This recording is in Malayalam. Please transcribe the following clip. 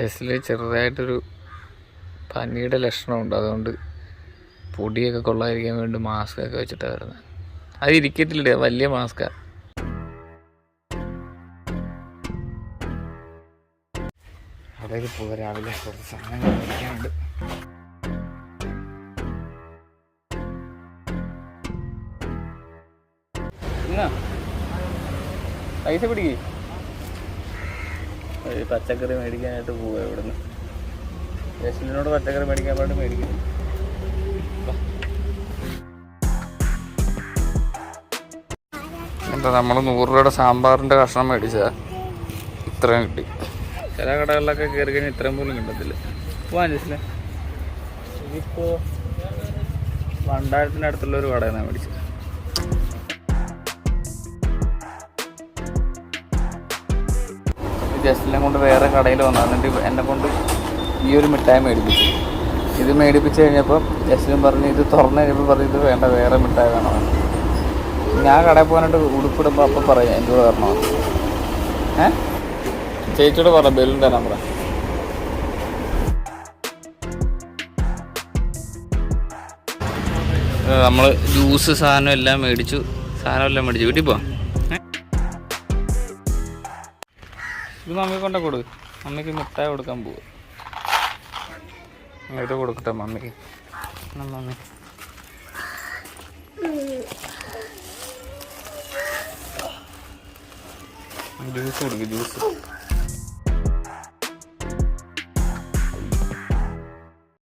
ജസ്റ്റിൽ ചെറുതായിട്ടൊരു പനിയുടെ ലക്ഷണമുണ്ട്. അതുകൊണ്ട് പൊടിയൊക്കെ കൊള്ളാതിരിക്കാൻ വേണ്ടി മാസ്ക് ഒക്കെ വെച്ചിട്ടാണ് വരുന്നത്. അത് ഇരിക്കത്തില്ലേ, വലിയ മാസ്കാണ്. അവിടേക്ക് പോകാൻ രാവിലെ കുറച്ച് സാധനങ്ങൾ മേടിക്കാനുണ്ട്. പൈസ പിടിക്കേ പച്ചക്കറി മേടിക്കാനായിട്ട് പോവുക. ഇവിടുന്ന് ജസ്റ്റിനോട് പച്ചക്കറി മേടിക്കാൻ വേണ്ടി മേടിക്കുന്നു. എന്താ നമ്മൾ 100 രൂപയുടെ സാമ്പാറിൻ്റെ കഷ്ണം മേടിച്ചാൽ ഇത്രയും കിട്ടി. ചില കടകളിലൊക്കെ കയറി കഴിഞ്ഞാൽ ഇത്രയും പോലും കിട്ടത്തില്ല. പോവാൻ ജസ്റ്റിലെ ഇതിപ്പോൾ വണ്ടാരത്തിൻ്റെ അടുത്തുള്ളൊരു കടയിൽ നിന്നാണ് മേടിച്ചത്. ജസ്റ്റിനെ കൊണ്ട് വേറെ കടയിൽ വന്നു. എന്നിട്ട് എന്നെ കൊണ്ട് ഈ ഒരു മിഠായി മേടിപ്പിച്ചു. ഇത് മേടിപ്പിച്ച് കഴിഞ്ഞപ്പോൾ ജസ്റ്റിനും പറഞ്ഞ്, ഇത് തുറന്നു കഴിഞ്ഞപ്പോൾ പറഞ്ഞ് ഇത് വേണ്ട, വേറെ മിഠായി വേണം. ഞാൻ കടയിൽ പോകാനായിട്ട് ഉടുപ്പിടുമ്പോൾ അപ്പം പറയാം എന്നോട് പറഞ്ഞോ. ചേച്ചിയോട് പറ ബലൂൺ തരാൻ പറ. നമ്മൾ ജ്യൂസ് സാധനം എല്ലാം മേടിച്ചു. വീട്ടിൽ പോവാം. ഇത് മമ്മിക്ക് കൊണ്ടേ കൊടുക്ക്. മമ്മിക്ക് മിഠായി കൊടുക്കാൻ പോവുക. ഇത് കൊടുക്കട്ടെ മമ്മിക്ക്. മമ്മി ജ്യൂസ് കൊടുക്ക്, ജ്യൂസ്.